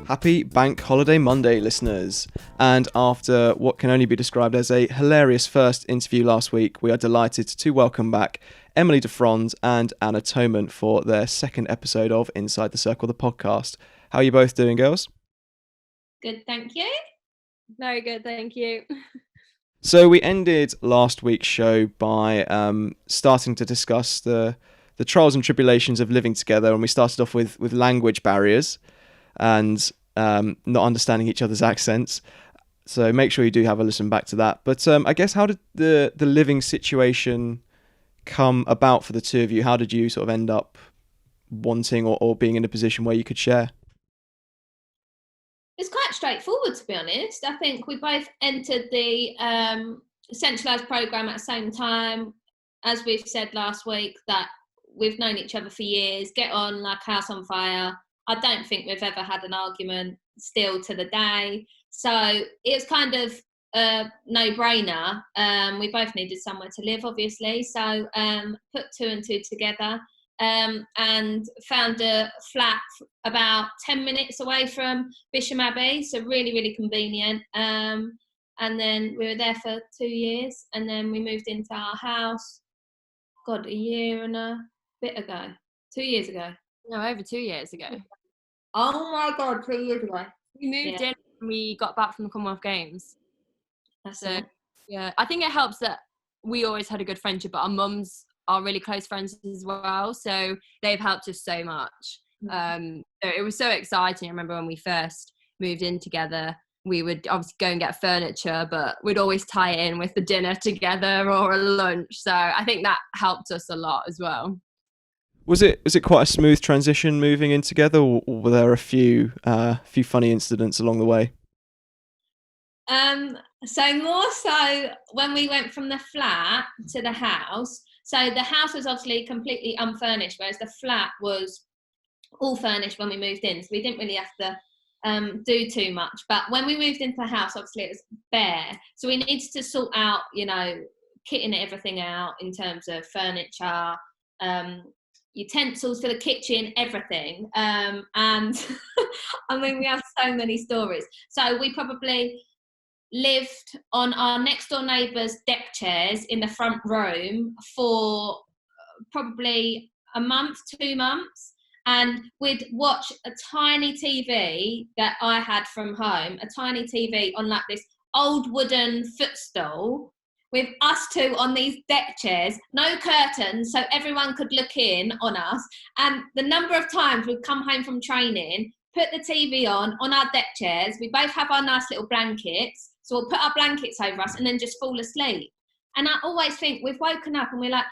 Happy Bank Holiday Monday, listeners. And after what can only be described as a hilarious first interview last week, we are delighted to welcome back Emily Defroand and Anna Toman for their second episode of Inside the Circle, the podcast. How are you both doing, girls? Good, thank you. Very good, thank you. So we ended last week's show by starting to discuss the trials and tribulations of living together, and we started off with language barriers and not understanding each other's accents. So make sure you do have a listen back to that. But I guess, how did the living situation come about for the two of you? How did you sort of end up wanting or being in a position where you could share? It's quite straightforward, to be honest. I think we both entered the centralised programme at the same time. As we've said last week, that we've known each other for years, get on like house on fire. I don't think we've ever had an argument still to the day. So it's kind of a no-brainer. We both needed somewhere to live, obviously. So put two and two together and found a flat about 10 minutes away from Bisham Abbey. So really, really convenient. And then we were there for 2 years. And then we moved into our house, a year and a bit ago. 2 years ago. No, over 2 years ago. Oh my God, 2 years ago. We moved in when we got back from the Commonwealth Games. That's so, it. Yeah, I think it helps that we always had a good friendship, but our mums are really close friends as well. So they've helped us so much. So it was so exciting. I remember when we first moved in together, we would obviously go and get furniture, but we'd always tie it in with the dinner together or a lunch. So I think that helped us a lot as well. Was it quite a smooth transition moving in together, or were there a few funny incidents along the way? So more so when we went from the flat to the house. So the house was obviously completely unfurnished, whereas the flat was all furnished when we moved in. So we didn't really have to do too much. But when we moved into the house, obviously it was bare. So we needed to sort out, kitting everything out in terms of furniture, utensils for the kitchen, everything. And I mean, we have so many stories. So we probably lived on our next door neighbour's deck chairs in the front room for probably a month, 2 months. And we'd watch a tiny TV that I had from home, a tiny TV on like this old wooden footstool, with us two on these deck chairs, no curtains, so everyone could look in on us. And the number of times we'd come home from training, put the TV on our deck chairs. We both have our nice little blankets, so we'll put our blankets over us and then just fall asleep. And I always think we've woken up and we're like,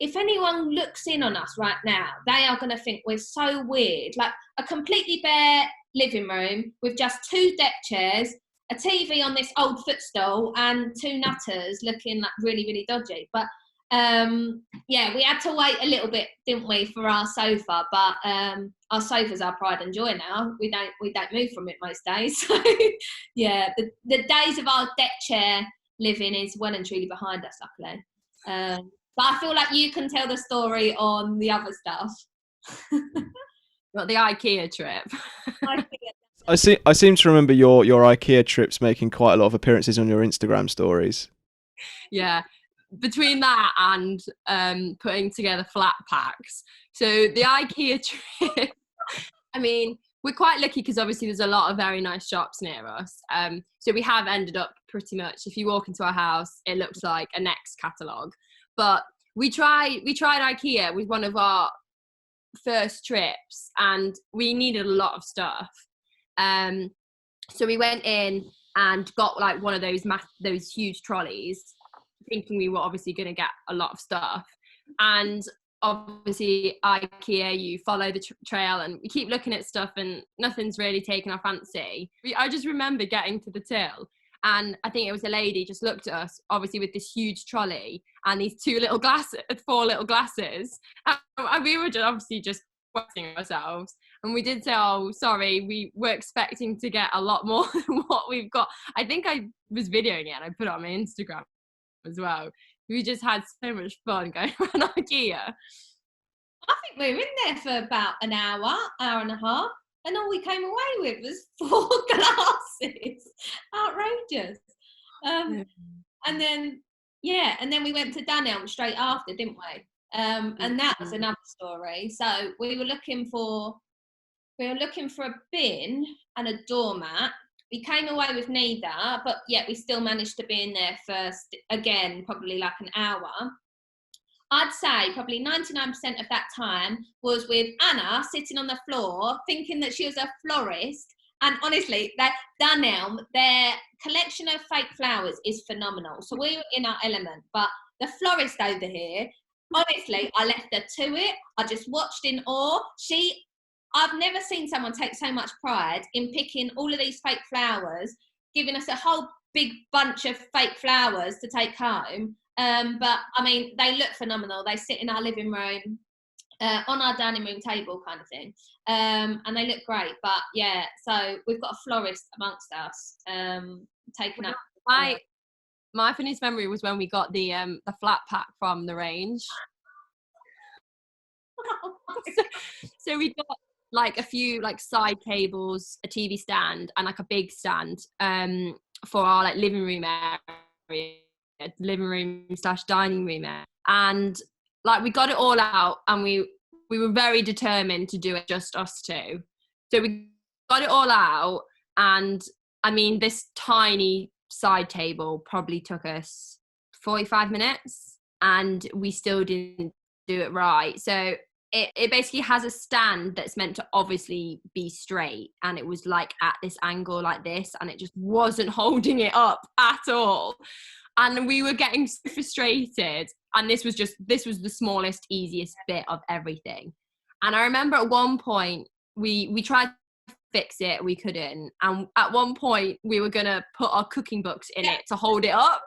if anyone looks in on us right now, they are going to think we're so weird. Like a completely bare living room with just 2 deck chairs, a TV on this old footstool, and 2 nutters looking like really, really dodgy. But we had to wait a little bit, didn't we, for our sofa? But our sofa's our pride and joy now. We don't move from it most days. So yeah, the days of our deck chair living is well and truly behind us, luckily. But I feel like you can tell the story on the other stuff. Got the Ikea trip. I seem to remember your Ikea trips making quite a lot of appearances on your Instagram stories. Yeah, between that and putting together flat packs. So the Ikea trip, I mean, we're quite lucky because obviously there's a lot of very nice shops near us. So we have ended up pretty much, if you walk into our house, it looks like a Next catalogue. But we tried Ikea with one of our first trips and we needed a lot of stuff. So we went in and got like one of those huge trolleys, thinking we were obviously going to get a lot of stuff. And obviously Ikea, you follow the trail and we keep looking at stuff and nothing's really taken our fancy. I just remember getting to the till And I think it was a lady just looked at us, obviously with this huge trolley and these 4 little glasses. And we were just obviously just questioning ourselves. And we did say, oh, sorry, we were expecting to get a lot more than what we've got. I think I was videoing it and I put it on my Instagram as well. We just had so much fun going around Ikea. I think we were in there for about an hour and a half, and all we came away with was 4 glasses. Outrageous. And then we went to Dunelm straight after, didn't we? And that was another story. So we were looking for a bin and a doormat. We came away with neither, but yet we still managed to be in there for, again, probably like an hour. I'd say probably 99% of that time was with Anna sitting on the floor thinking that she was a florist. And honestly, Dunelm, their collection of fake flowers is phenomenal. So we were in our element, but the florist over here, honestly, I left her to it. I just watched in awe. I've never seen someone take so much pride in picking all of these fake flowers, giving us a whole big bunch of fake flowers to take home. But I mean, they look phenomenal. They sit in our living room, on our dining room table kind of thing. And they look great. But yeah, so we've got a florist amongst us, taking up. My funniest memory was when we got the flat pack from the range. So we got like a few like side tables, a TV stand, and like a big stand for our like living room area, living room / dining room area. And like we got it all out, and we were very determined to do it just us two. So we got it all out, and I mean, this tiny side table probably took us 45 minutes, and we still didn't do it right. So it basically has a stand that's meant to obviously be straight, and it was like at this angle like this, and it just wasn't holding it up at all. And we were getting so frustrated, and this was the smallest, easiest bit of everything. And I remember at one point we tried to fix it, we couldn't, and at one point we were gonna put our cooking books in it to hold it up.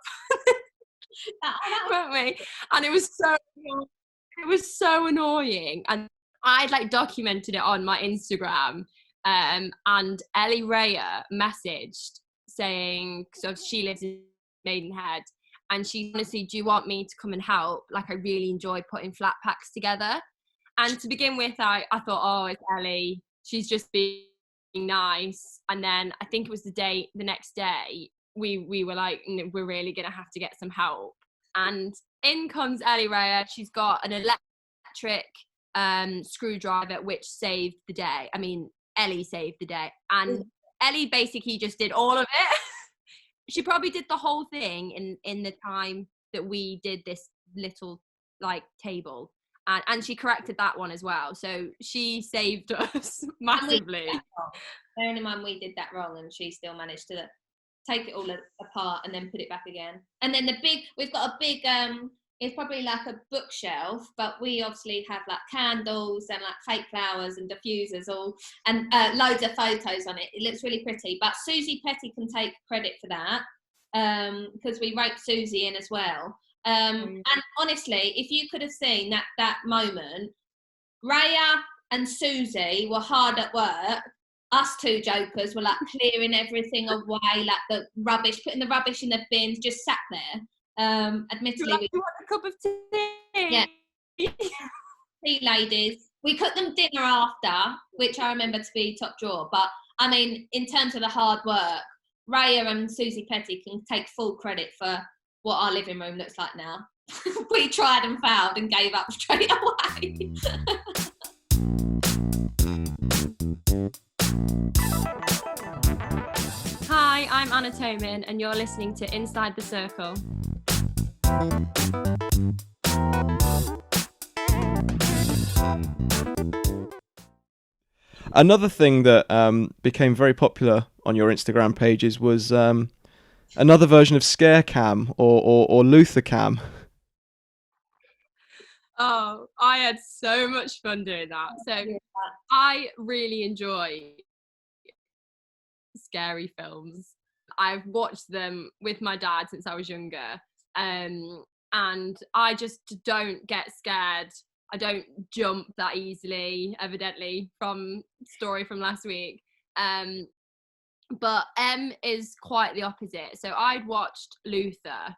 Weren't we? And it was so annoying. And I'd like documented it on my Instagram, and Ellie Raya messaged saying, so she lives in Maidenhead, and she honestly, do you want me to come and help? Like, I really enjoy putting flat packs together. And to begin with, I thought, oh, it's Ellie, she's just being nice. And then I think it was the next day, we were like, we're really gonna have to get some help. And in comes Ellie Raya. She's got an electric screwdriver, which saved the day. I mean, Ellie saved the day. And Ellie basically just did all of it. She probably did the whole thing in the time that we did this little like table. And she corrected that one as well. So she saved us massively. Bearing in mind we did that wrong, and she still managed to take it all apart and then put it back again. And then we've got a big, it's probably like a bookshelf, but we obviously have like candles and like fake flowers and diffusers all, and loads of photos on it. It looks really pretty. But Susie Petty can take credit for that, because we roped Susie in as well. And honestly, if you could have seen that moment, Raya and Susie were hard at work. Us two jokers were like clearing everything away, like the rubbish, putting the rubbish in the bins, just sat there. Admittedly, we want a cup of tea. Yeah. Tea ladies. We cooked them dinner after, which I remember to be top drawer. But I mean, in terms of the hard work, Raya and Susie Petty can take full credit for what our living room looks like now. We tried and failed and gave up straight away. Hi, I'm Anna Toman, and you're listening to Inside the Circle. Another thing that became very popular on your Instagram pages was another version of Scare Cam or Luther Cam. Oh, I had so much fun doing that. So I really enjoy scary films. I've watched them with my dad since I was younger, and I just don't get scared. I don't jump that easily, evidently, from story from last week. But Em is quite the opposite. So I'd watched Luther,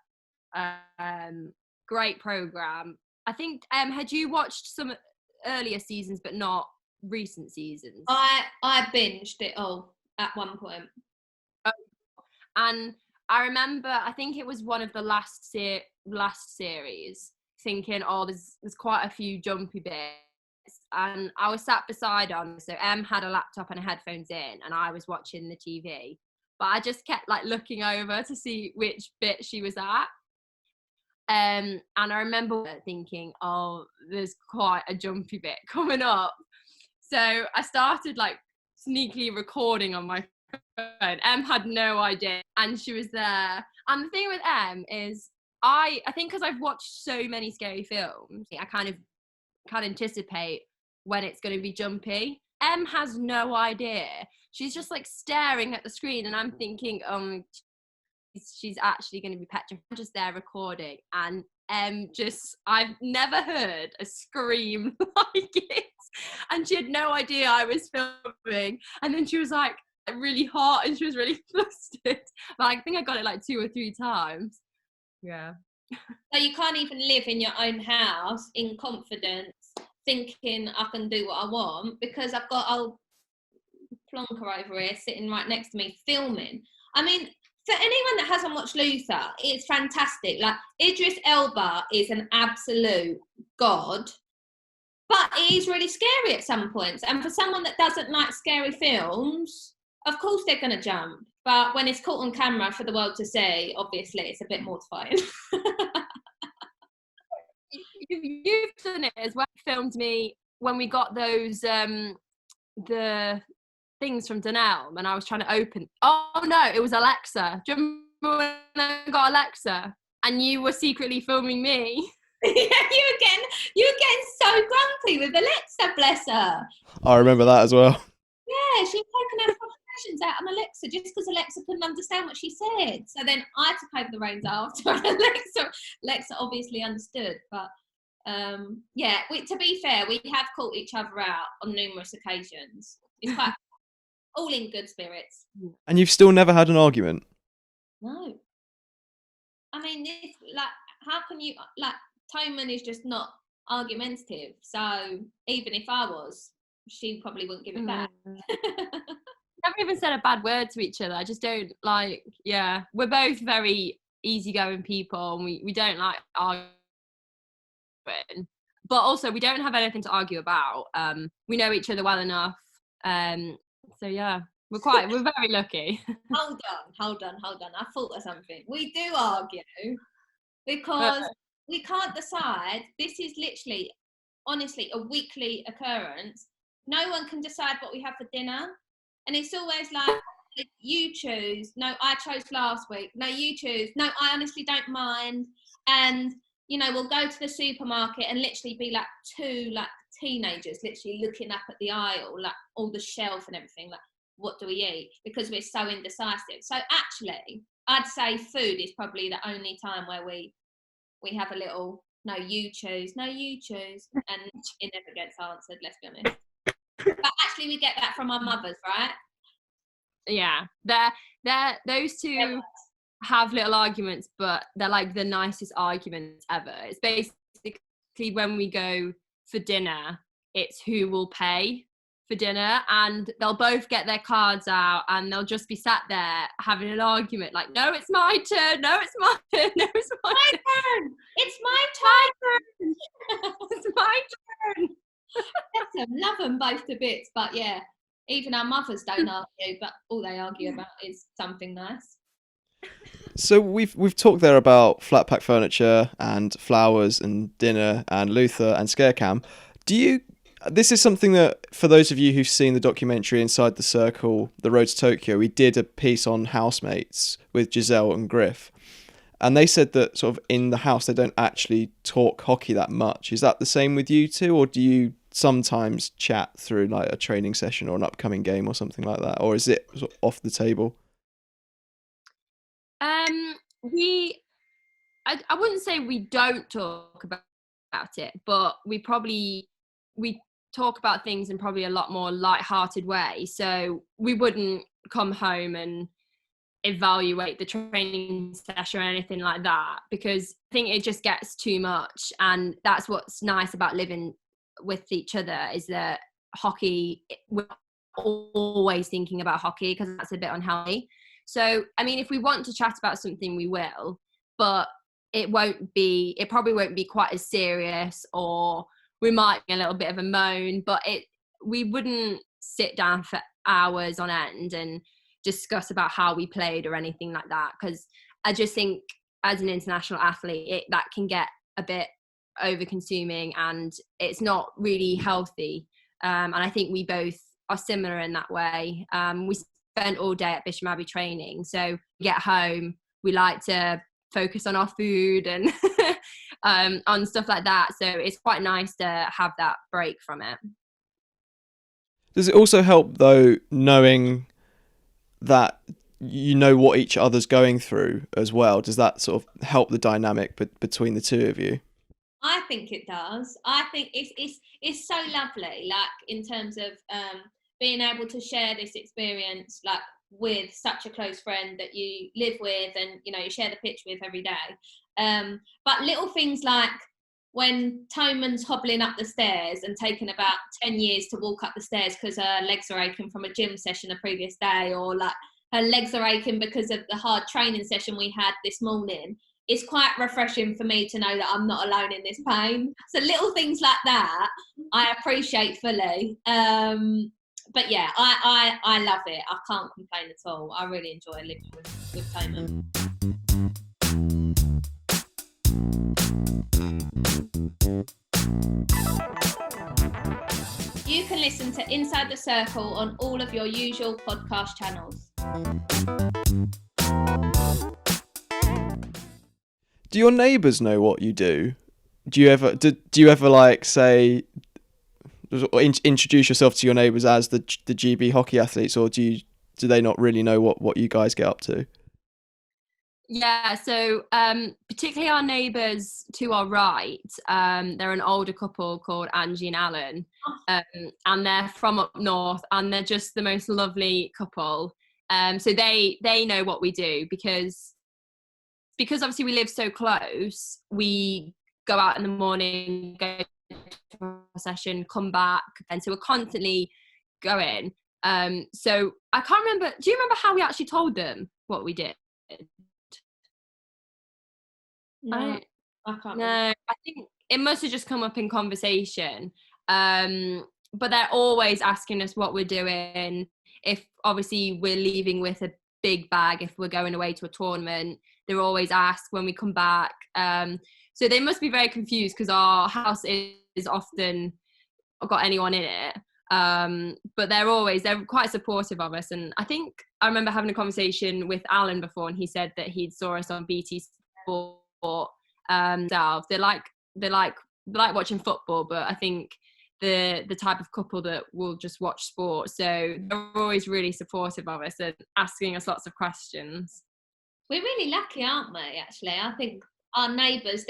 great program. I think had you watched some earlier seasons but not recent seasons? I binged it all at one point. And I remember, I think it was one of the last series, thinking, oh, there's quite a few jumpy bits. And I was sat beside her, so Em had a laptop and headphones in, and I was watching the TV. But I just kept like looking over to see which bit she was at. And I remember thinking, oh, there's quite a jumpy bit coming up. So I started like sneakily recording on my phone. Em had no idea, and she was there. And the thing with Em is, I think because I've watched so many scary films, I kind of can anticipate when it's going to be jumpy. Em has no idea. She's just like staring at the screen, and I'm thinking, she's actually going to be petrified. I'm just there recording, and I've never heard a scream like it, and she had no idea I was filming. And then she was like really hot, and she was really flustered. But I think I got it like 2 or 3 times. Yeah. So you can't even live in your own house in confidence, thinking I can do what I want, because I've got old plonker over here sitting right next to me filming. I mean, for anyone that hasn't watched Luther, it's fantastic. Like, Idris Elba is an absolute god, but it is really scary at some points. And for someone that doesn't like scary films, of course they're going to jump. But when it's caught on camera for the world to see, obviously it's a bit mortifying. You've done it as well. You filmed me when we got those the things from Dunelm, and I was trying to open. Oh no, it was Alexa. Do you remember when I got Alexa and you were secretly filming me? Yeah, you were getting so grumpy with Alexa, bless her. I remember that as well. Yeah, she was taking her frustrations out on Alexa just because Alexa couldn't understand what she said. So then I took over the reins after, and Alexa obviously understood. But yeah, to be fair, we have caught each other out on numerous occasions. It's quite all in good spirits. And you've still never had an argument? No. I mean, how can you, like, Toman is just not argumentative. So even if I was, she probably wouldn't give it back. Never even said a bad word to each other. I just don't like, yeah. We're both very easygoing people, and we don't like arguing. But also, we don't have anything to argue about. We know each other well enough. So yeah, we're very lucky. Hold on. I thought of something. We do argue because we can't decide. This is literally, honestly, a weekly occurrence. No one can decide what we have for dinner. And it's always like, you choose. No, I chose last week. No, you choose. No, I honestly don't mind. And, you know, we'll go to the supermarket and literally be like 2 like teenagers literally looking up at the aisle, like all the shelf and everything, like, what do we eat? Because we're so indecisive. So actually, I'd say food is probably the only time where we have a little, no, you choose, and it never gets answered, let's be honest. But actually we get that from our mothers, right? Yeah, they're those two have little arguments, but they're like the nicest arguments ever. It's basically when we go for dinner, it's who will pay for dinner, and they'll both get their cards out and they'll just be sat there having an argument like, no, it's my turn, no, it's my turn, no, it's my turn. It's my turn. It's my turn. Love them both to bits, but yeah, even our mothers don't argue, but all they argue about is something nice. So we've talked there about flat pack furniture and flowers and dinner and Luther and Scarecam. This is something that, for those of you who've seen the documentary Inside the Circle, The Road to Tokyo, we did a piece on housemates with Giselle and Griff. And they said that sort of in the house, they don't actually talk hockey that much. Is that the same with you two? Or do you sometimes chat through like a training session or an upcoming game or something like that? Or is it sort of off the table? I wouldn't say we don't talk about it, but we talk about things in probably a lot more light-hearted way. So we wouldn't come home and evaluate the training session or anything like that, because I think it just gets too much. And that's what's nice about living with each other, is that hockey, we're always thinking about hockey, because that's a bit unhealthy. So I mean, if we want to chat about something, we will, but it probably won't be quite as serious, or we might be a little bit of a moan, but we wouldn't sit down for hours on end and discuss about how we played or anything like that, because I just think as an international athlete, that can get a bit over consuming, and it's not really healthy. And I think we both are similar in that way. We spent all day at Bisham Abbey training, so we get home, we like to focus on our food and on stuff like that, so it's quite nice to have that break from it. Does it also help though, knowing that you know what each other's going through as well? Does that sort of help the dynamic between the two of you? I think it does. I think it's so lovely, like in terms of being able to share this experience, like with such a close friend that you live with and you share the pitch with every day. But little things like when Toman's hobbling up the stairs and taking about 10 years to walk up the stairs because her legs are aching from a gym session the previous day, or like her legs are aching because of the hard training session we had this morning, it's quite refreshing for me to know that I'm not alone in this pain. So little things like that I appreciate fully. But yeah, I love it. I can't complain at all. I really enjoy living with Toman. You can listen to Inside the Circle on all of your usual podcast channels. Do your neighbours know what you do? Do you ever like say, introduce yourself to your neighbours as the GB hockey athletes, or do they not really know what you guys get up to? Yeah, so particularly our neighbours to our right, they're an older couple called Angie and Alan, and they're from up north, and they're just the most lovely couple. So they know what we do, because obviously we live so close. We go out in the morning, go to a session, come back, and so we're constantly going. So I can't remember. Do you remember how we actually told them what we did? No, I can't. No, I think it must have just come up in conversation. But they're always asking us what we're doing. If obviously we're leaving with a big bag, if we're going away to a tournament, they're always asked when we come back. So they must be very confused, because our house is often got anyone in it. But they're quite supportive of us. And I think I remember having a conversation with Alan before, and he said that he'd saw us on BT Sport. They like watching football, but I think the type of couple that will just watch sport, so they're always really supportive of us and asking us lots of questions. We're really lucky, aren't we? Actually, I think our neighbours,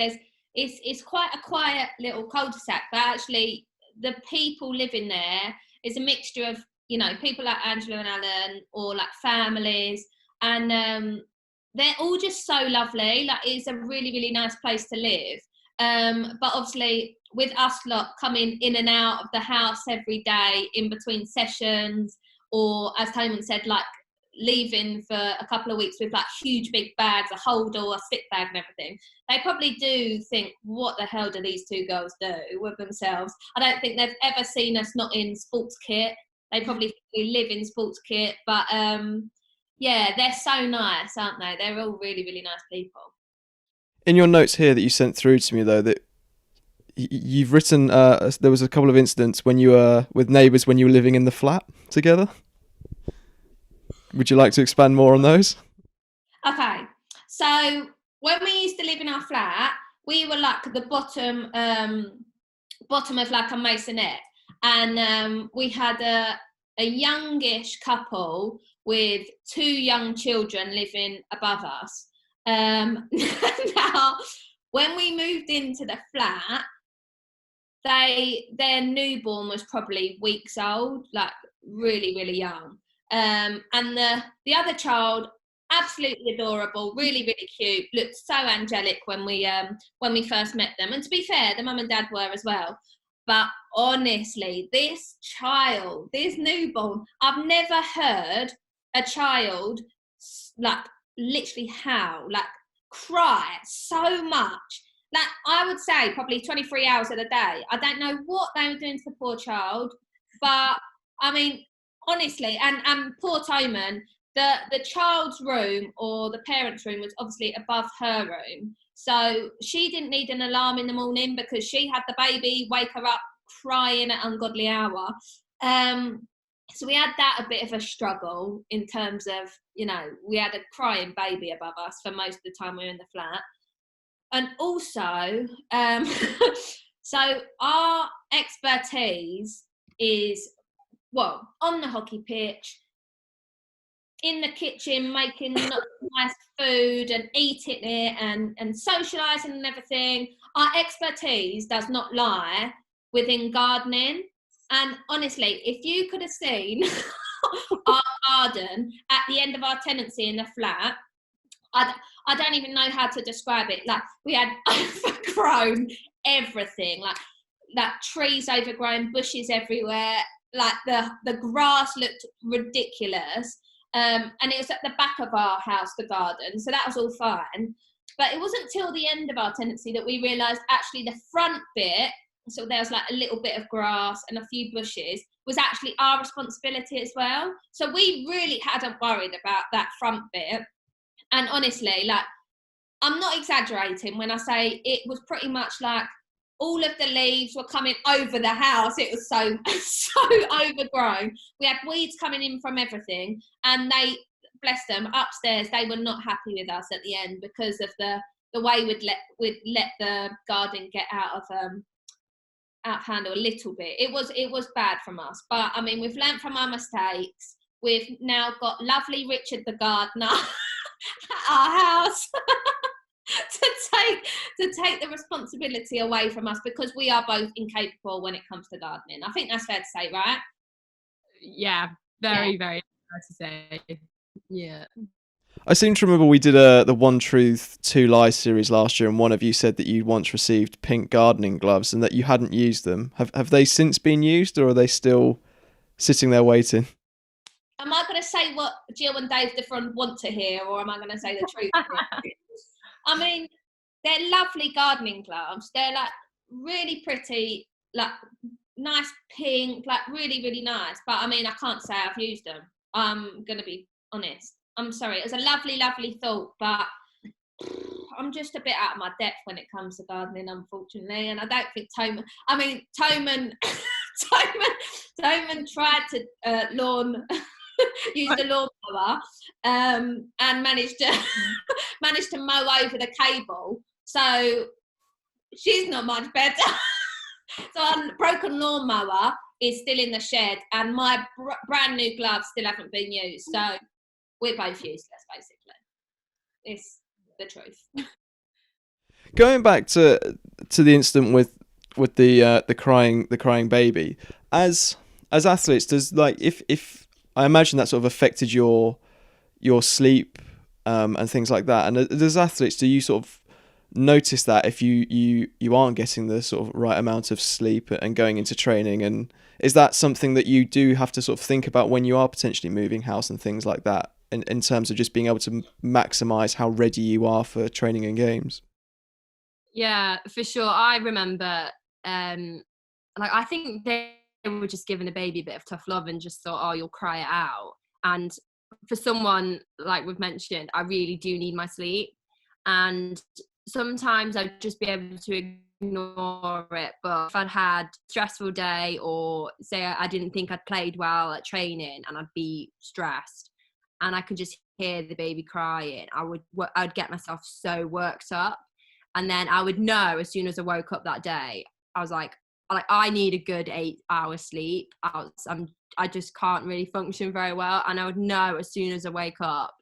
it's quite a quiet little cul-de-sac, but actually the people living there is a mixture of people like Angela and Alan, or like families, and they're all just so lovely. Like, it's a really, really nice place to live. But obviously, with us lot coming in and out of the house every day in between sessions, or as Toman said, like leaving for a couple of weeks with like huge big bags, a hold or a stick bag and everything, they probably do think, what the hell do these two girls do with themselves? I don't think they've ever seen us not in sports kit. They probably think we live in sports kit, but yeah, they're so nice, aren't they? They're all really, really nice people. In your notes here that you sent through to me, though, that you've written there was a couple of incidents when you were with neighbours when you were living in the flat together. Would you like to expand more on those? Okay, so when we used to live in our flat, we were like the bottom of like a masonette, and we had a youngish couple with 2 young children living above us. Now, when we moved into the flat, their newborn was probably weeks old, like really, really young. And the other child, absolutely adorable, really, really cute, looked so angelic when we first met them. And to be fair, the mum and dad were as well. But honestly, this newborn, I've never heard a child like literally howl, like cry so much. Like, I would say probably 23 hours of the day. I don't know what they were doing to the poor child, but I mean, honestly, and poor Toman, the child's room or the parents' room was obviously above her room. So she didn't need an alarm in the morning because she had the baby wake her up crying at ungodly hour. So we had that a bit of a struggle in terms of, we had a crying baby above us for most of the time we were in the flat. And also, so our expertise is, well, on the hockey pitch, in the kitchen, making nice food and eating it and socialising and everything. Our expertise does not lie within gardening. And honestly, if you could have seen our garden at the end of our tenancy in the flat, I don't even know how to describe it. Like, we had overgrown everything, like trees overgrown, bushes everywhere, like the grass looked ridiculous. And it was at the back of our house, the garden, so that was all fine. But it wasn't till the end of our tenancy that we realised actually the front bit, so there was like a little bit of grass and a few bushes, was actually our responsibility as well. So we really hadn't worried about that front bit. And honestly, like, I'm not exaggerating when I say it was pretty much like all of the leaves were coming over the house. It was so overgrown. We had weeds coming in from everything, and they, bless them, upstairs, they were not happy with us at the end because of the way we'd let the garden get out of hand a little bit. It was bad from us, but I mean, we've learnt from our mistakes. We've now got lovely Richard the gardener at our house to take the responsibility away from us, because we are both incapable when it comes to gardening. I think that's fair to say, right? Yeah, very fair to say. Yeah. I seem to remember we did the One Truth, Two Lies series last year, and one of you said that you once received pink gardening gloves and that you hadn't used them. Have they since been used, or are they still sitting there waiting? Am I going to say what Jill and Dave Defroand want to hear, or am I going to say the truth? I mean, they're lovely gardening gloves. They're like really pretty, like nice pink, like really, really nice. But I mean, I can't say I've used them. I'm going to be honest. I'm sorry. It was a lovely, lovely thought, but I'm just a bit out of my depth when it comes to gardening, unfortunately. And I don't think Toman tried to use the lawnmower and managed to mow over the cable. So she's not much better. So a broken lawnmower is still in the shed, and my brand new gloves still haven't been used. So we're both useless, basically. It's the truth. Going back to the incident with the crying baby, as athletes, does, like, if I imagine that sort of affected your sleep and things like that, and as athletes, do you sort of notice that if you aren't getting the sort of right amount of sleep and going into training, and is that something that you do have to sort of think about when you are potentially moving house and things like that, in terms of just being able to maximize how ready you are for training and games? Yeah, for sure. I remember, I think they were just giving the baby a bit of tough love and just thought, oh, you'll cry it out. And for someone, like we've mentioned, I really do need my sleep. And sometimes I'd just be able to ignore it. But if I'd had a stressful day, or say I didn't think I'd played well at training and I'd be stressed and I could just hear the baby crying, I'd get myself so worked up. And then I would know as soon as I woke up that day, I was like, like I need a good 8-hour sleep. I just can't really function very well, and I would know as soon as I wake up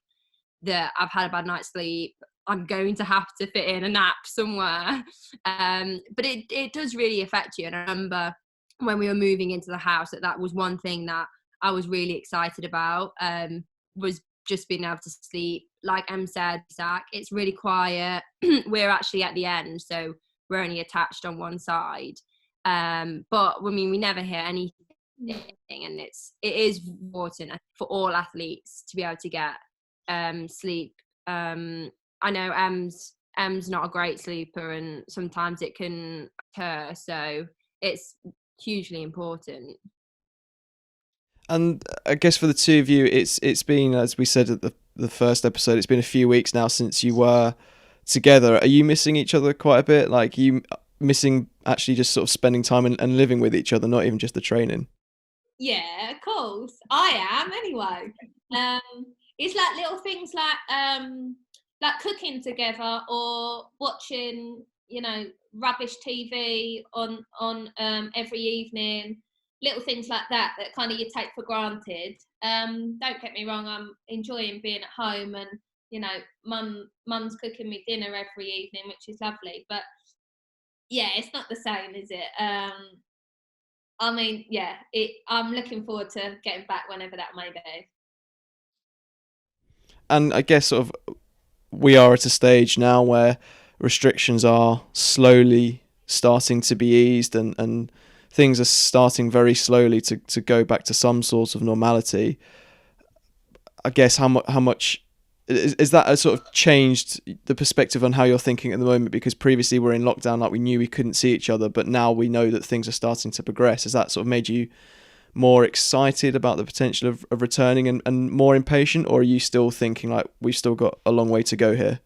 that I've had a bad night's sleep. I'm going to have to fit in a nap somewhere. But it does really affect you. And I remember when we were moving into the house, that was one thing that I was really excited about, was just being able to sleep. Like Em said, Zach, it's really quiet. We're actually at the end, so we're only attached on one side. But I mean, we never hear anything, and it is important for all athletes to be able to get sleep. I know Em's not a great sleeper, and sometimes it can hurt, so it's hugely important. And I guess for the two of you, it's been, as we said at the first episode, it's been a few weeks now since you were together. Are you missing each other quite a bit? Like, you missing actually just sort of spending time and living with each other, not even just the training? Yeah, of course. I am anyway. It's like little things like cooking together or watching, rubbish TV on every evening. Little things like that kind of you take for granted. Don't get me wrong, I'm enjoying being at home, and mum's cooking me dinner every evening, which is lovely. But yeah, it's not the same, is it? I mean, yeah, I'm looking forward to getting back whenever that may be. And I guess sort of we are at a stage now where restrictions are slowly starting to be eased, and things are starting very slowly to go back to some sort of normality. I guess how much is that a sort of changed the perspective on how you're thinking at the moment? Because previously we're in lockdown, like we knew we couldn't see each other, but now we know that things are starting to progress. Has that sort of made you more excited about the potential of returning and more impatient, or are you still thinking like we've still got a long way to go here?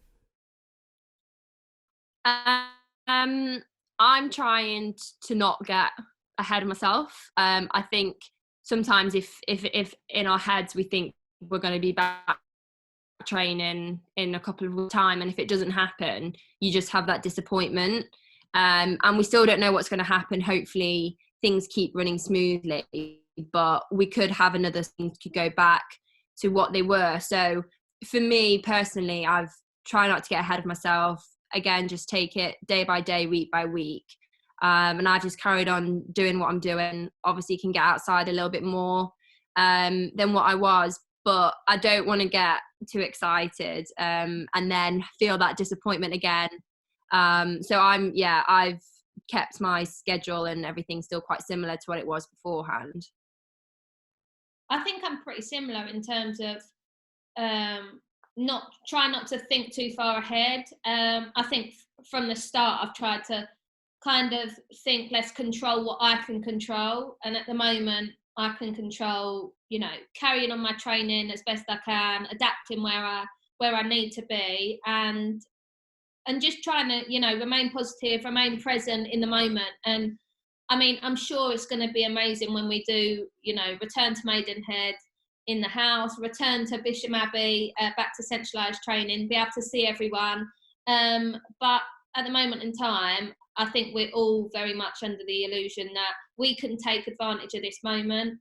I'm trying to not get ahead of myself. I think sometimes if in our heads we think we're going to be back training in a couple of weeks' time, and if it doesn't happen, you just have that disappointment. And we still don't know what's going to happen. Hopefully things keep running smoothly, but we could have another thing to go back to what they were. So for me personally, I've tried not to get ahead of myself. Again, just take it day by day, week by week. And I've just carried on doing what I'm doing. Obviously can get outside a little bit more than what I was, but I don't want to get too excited and then feel that disappointment again. So I've kept my schedule and everything still quite similar to what it was beforehand. I think I'm pretty similar in terms of not to think too far ahead. I think from the start I've tried to kind of think, let's control what I can control, and at the moment I can control, carrying on my training as best I can, adapting where I need to be, and just trying to, remain positive, remain present in the moment. And I mean, I'm sure it's going to be amazing when we do, return to Maidenhead in the house, return to Bisham Abbey, back to centralised training, be able to see everyone. But at the moment in time, I think we're all very much under the illusion that we can take advantage of this moment.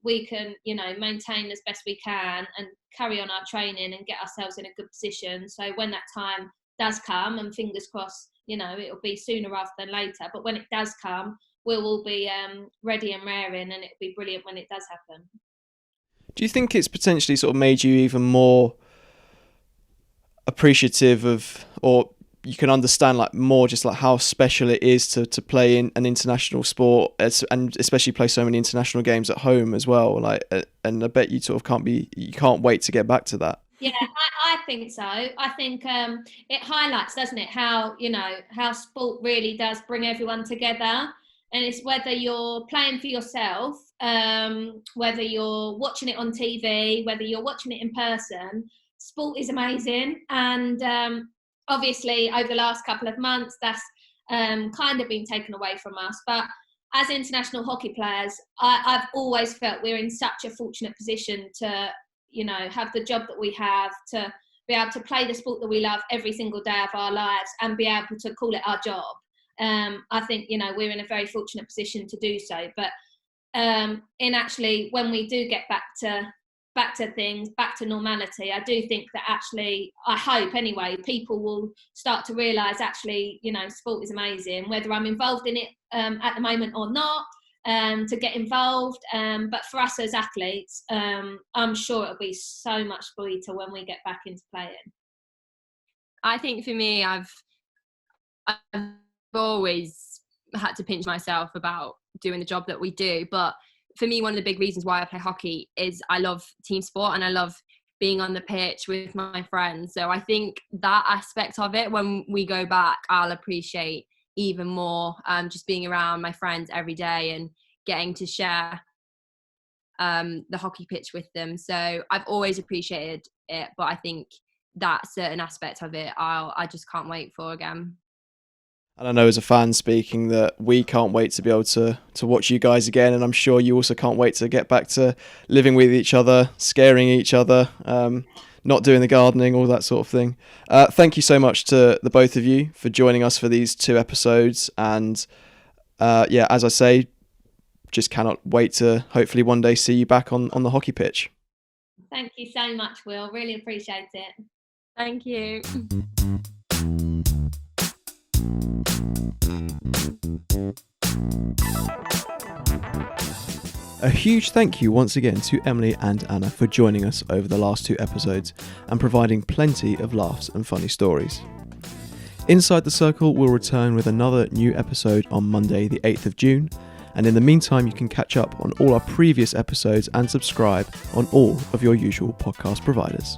We can, maintain as best we can and carry on our training and get ourselves in a good position. So when that time does come, and fingers crossed, it'll be sooner rather than later, but when it does come, we'll all be ready and raring, and it'll be brilliant when it does happen. Do you think it's potentially sort of made you even more appreciative of, or you can understand like more just like how special it is to play in an international sport, and especially play so many international games at home as well? Like, and I bet you sort of you can't wait to get back to that. Yeah, I think so. I think it highlights, doesn't it, how how sport really does bring everyone together. And it's whether you're playing for yourself, whether you're watching it on TV, whether you're watching it in person, sport is amazing. And obviously over the last couple of months, that's kind of been taken away from us. But as international hockey players, I've always felt we're in such a fortunate position to, have the job that we have, to be able to play the sport that we love every single day of our lives and be able to call it our job. I think, you know, we're in a very fortunate position to do so. But in actually, when we do get back to things, back to normality, I do think that actually, I hope anyway, people will start to realise actually, you know, sport is amazing, whether I'm involved in it at the moment or not, to get involved. But for us as athletes, I'm sure it'll be so much sweeter when we get back into playing. I think for me, I've always had to pinch myself about doing the job that we do. But for me, one of the big reasons why I play hockey is I love team sport and I love being on the pitch with my friends. So I think that aspect of it, when we go back, I'll appreciate even more, just being around my friends every day and getting to share the hockey pitch with them. So I've always appreciated it, but I think that certain aspect of it, I just can't wait for again. And I know as a fan speaking that we can't wait to be able to watch you guys again, and I'm sure you also can't wait to get back to living with each other, scaring each other, not doing the gardening, all that sort of thing. Thank you so much to the both of you for joining us for these 2 episodes, and as I say, just cannot wait to hopefully one day see you back on the hockey pitch. Thank you so much, Will. Really appreciate it. Thank you. A huge thank you once again to Emily and Anna for joining us over the last 2 episodes and providing plenty of laughs and funny stories. Inside the Circle will return with another new episode on Monday the 8th of June, and in the meantime you can catch up on all our previous episodes and subscribe on all of your usual podcast providers.